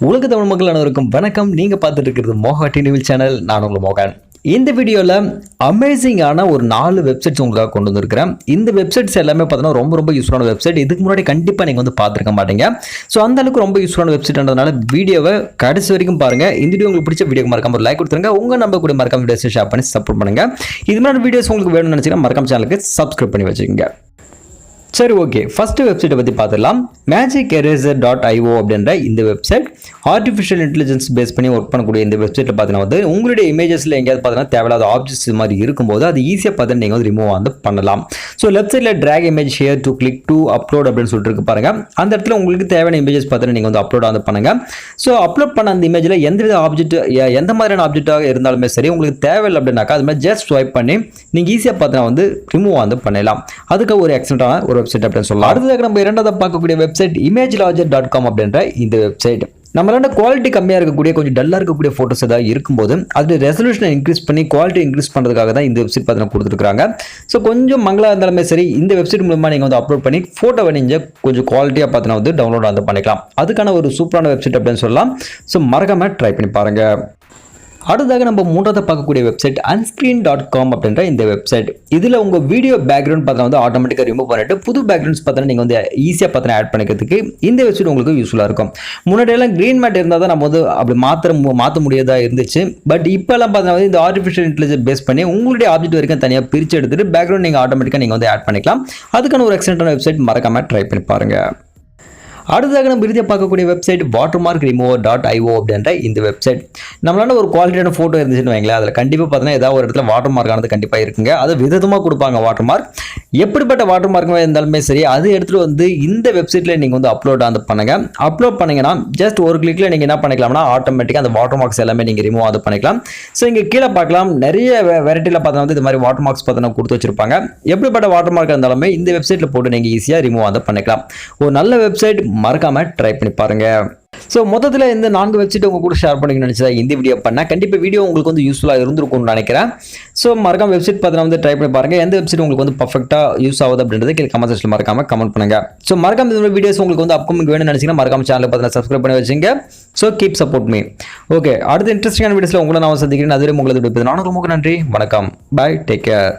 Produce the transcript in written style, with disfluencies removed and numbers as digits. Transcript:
உலக தமிழ் மக்கள் அனைவருக்கும் வணக்கம். நீங்கள் பார்த்துட்டு இருக்கிறது மோகா டிவி சேனல். நான் உங்கள் மோகன். இந்த வீடியோவில் அமேசிங்கான ஒரு 4 வெப்சைட்ஸ் உங்களுக்காக கொண்டு வந்திருக்கிறேன். இந்த வெப்சைட்ஸ் எல்லாமே பார்த்தீங்கன்னா ரொம்ப யூஸ்ஃபுல்லான வெப்சைட். இதுக்கு முன்னாடி கண்டிப்பாக நீங்கள் வந்து பார்த்துருக்க மாட்டீங்க. ஸோ அந்த அளவுக்கு ரொம்ப யூஸ்ஃபுல்லான வெப்சைட்ன்றதுனால வீடியோவை கடைசி வரைக்கும் பாருங்கள். இந்த வீடியோ உங்களுக்கு பிடிச்ச வீடியோக்கு மறக்காம ஒரு லைக் கொடுத்துருங்க. உங்கள் நம்ப கூட மறக்காம வீடியோஸை ஷேர் பண்ணி சப்போர்ட் பண்ணுங்கள். இது மாதிரி வீடியோஸ் உங்களுக்கு வேணும்னு நினச்சிங்கன்னா மறக்காம சேனலுக்கு சப்ஸ்கிரைப் பண்ணி வச்சுக்கோங்க. சரி, ஓகே. ஃபர்ஸ்ட் வெப்சைட்டை பற்றி பார்த்துடலாம். magicerezer.io அப்படின்ற இந்த வெப்சைட் ஆர்டிஃபிஷியல் இன்டெலிஜென்ஸ் பேஸ் பண்ணி ஒர்க் பண்ணக்கூடிய இந்த வெப்சைட்டில் பார்த்தீங்கன்னா வந்து உங்களுடைய இமேஜஸில் எங்கேயாவது பார்த்தீங்கன்னா தேவையில்லாத ஆப்ஜெக்ட்ஸ் இது மாதிரி இருக்கும்போது அது ஈஸியாக பார்த்து நீங்கள் வந்து ரிமூவ் வந்து பண்ணலாம். ஸோ லெஃப்ட் சைடில் drag image share to click to upload அப்படின்னு சொல்லிட்டு இருக்கு பாருங்க. அந்த இடத்துல உங்களுக்கு தேவையான இமேஜஸ் பார்த்து நீங்கள் வந்து அப்லோட் வந்து பண்ணுங்க. ஸோ அப்லோட் பண்ண அந்த இமேஜில் எந்த ஆப்ஜெக்ட் எந்த மாதிரியான ஆப்ஜெக்டாக இருந்தாலுமே சரி, உங்களுக்கு தேவையில்லை அப்படின்னாக்கா அது மாதிரி ஜஸ்ட் ஸ்வைப் பண்ணி நீங்கள் ஈஸியாக பார்த்தீங்கன்னா வந்து ரிமூவ் வந்து பண்ணலாம். அதுக்கு ஒரு எக்ஸலண்டான ஒரு வெப்சைட் அப்படின்னு சொல்லலாம். அடுத்ததாக நம்ம இரண்டாவது பார்க்கக்கூடிய வெப்சைட் imagelogger.com அப்படின்ற இந்த வெப்சைட். நம்மளால குவாலிட்டி கம்மியாக இருக்கக்கூடிய கொஞ்சம் டல்லாக இருக்கக்கூடிய ஃபோட்டோஸ் ஏதாவது இருக்கும்போது அது ரெசல்யூஷனை இன்க்ரீஸ் பண்ணி குவாலிட்டி இன்க்ரீஸ் பண்ணுறதுக்காக தான் இந்த வெப்சைட் பார்த்தீங்கன்னா கொடுத்துருக்காங்க. ஸோ கொஞ்சம் மங்களாக இருந்தாலுமே சரி, இந்த வெப்சைட் மூலமாக நீங்கள் வந்து அப்லோட் பண்ணி ஃபோட்டோவை நீங்கள் கொஞ்சம் குவாலிட்டியாக பார்த்தீங்கன்னா வந்து டவுன்லோட் வந்து பண்ணிக்கலாம். அதுக்கான ஒரு சூப்பரான வெப்சைட் அப்படின்னு சொல்லலாம். ஸோ மறக்காம ட்ரை பண்ணி பாருங்கள். அடுத்ததாக நம்ம மூன்றாவது பார்க்கக்கூடிய வெப்சைட் unscreen.com அப்படின்ற இந்த வெப்சைட். இதில் உங்கள் வீடியோ பேக்ரவுண்ட் பார்த்தா வந்து ஆட்டோமேட்டிக்காக ரிமூவ் பண்ணிட்டு புது பேக்ரவுண்ட்ஸ் பார்த்தா நீங்கள் வந்து ஈஸியாக பார்த்தா ஆட் பண்ணிக்கிறதுக்கு இந்த வெப்சைட் உங்களுக்கு யூஸ்ஃபுல்லாக இருக்கும். முன்னாடியெல்லாம் க்ரீன் மேட் இருந்தால் தான் நம்ம வந்து அப்படி மாற்ற முடியாதா இருந்துச்சு. பட் இப்போல்லாம் பார்த்தா இந்த ஆர்டிஃபிஷியல் இன்டெலிஜென்ஸ் பேஸ் பண்ணி உங்களுடைய ஆப்ஜெக்ட் வரைக்கும் தனியாக பிரித்து எடுத்துட்டு பேக்ரவுண்ட் நீங்கள் ஆட்டோமேட்டிக்காக நீங்கள் வந்து ஆட் பண்ணிக்கலாம். அதுக்கான ஒரு எக்ஸலண்டான வெப்சைட் மறக்காம ட்ரை பண்ணி பாருங்கள். அடுத்ததாக நம்ம இறுதியாக பார்க்கக்கூடிய வெப்சைட் watermarkremover.io அப்படின்ற இந்த வெப்சைட். நம்மளால ஒரு குவாலிட்டியான ஃபோட்டோ இருந்துச்சுன்னு வைங்களேன், அதில் கண்டிப்பாக பார்த்தீங்கன்னா ஏதாவது ஒரு இடத்துல வாட்டர் மார்க் ஆனது கண்டிப்பாக இருக்குங்க. அது விதமாக கொடுப்பாங்க வாட்டர் மார்க். எப்படிப்பட்ட வாட்டர் மார்க்காக இருந்தாலுமே சரி, அது எடுத்துகிட்டு வந்து இந்த வெப்சைட்டில் நீங்கள் வந்து அப்லோட் வந்து பண்ணுங்க. அப்லோட் பண்ணிங்கன்னா ஜஸ்ட் ஒரு கிளிக்கில் நீங்கள் என்ன பண்ணிக்கலாம்னா ஆட்டோமேட்டிக்காக அந்த வாட்டர் மார்க்ஸ் எல்லாமே நீங்கள் ரிமூவ் வந்து பண்ணிக்கலாம். ஸோ இங்கே கீழே பார்க்கலாம், நிறைய வெரைட்டியில் பார்த்தா வந்து இது மாதிரி வாட்டர் மார்க்ஸ் பார்த்தீங்கன்னா கொடுத்து வச்சிருப்பாங்க. எப்படிப்பட்ட வாட்டர் மார்க் இருந்தாலுமே இந்த வெப்சைட்டில் போட்டு நீங்கள் ஈஸியாக ரிமூவ் வந்து பண்ணிக்கலாம். ஒரு நல்ல வெப்சைட், மறக்காம ட்ரை பண்ணி பாருங்க. ஸோ மொத்தத்தில் இந்த 4 வெப்சைட் உங்க கூட ஷேர் பண்ணிக்க நினைச்சதா இந்த வீடியோ பண்ண கண்டிப்பாக வீடியோ உங்களுக்கு வந்து யூஸ்ஃபுல்லாக இருந்திருக்கும்னு நினைக்கிறேன். ஸோ மறக்காம வெப்சைட் பார்த்தீங்கன்னா வந்து ட்ரை பண்ணி பாருங்க. எந்த வெப்சைட் உங்களுக்கு வந்து பர்ஃபெக்டாக யூஸ் ஆகுது அப்படின்றது கீழே கமெண்ட் செக்ஷனில் மறக்காம கமெண்ட் பண்ணுங்க. ஸோ மறக்காம இந்த வீடியோஸ் உங்களுக்கு வந்து அப்கமிங் வேணும்னு நினைச்சீங்கன்னா மறக்காம சேனலை பார்த்தீங்கன்னா சப்ஸ்கிரைப் பண்ணி வச்சுங்க. So keep support me. Okay, அடுத்த இன்ட்ரெஸ்டிங்கான வீடியோஸில் உங்களை நான் சந்திக்கிறேன். அதுவரை உங்களுக்கு நான் உங்களுக்கு நன்றி, வணக்கம், பை, டேக் கேர்.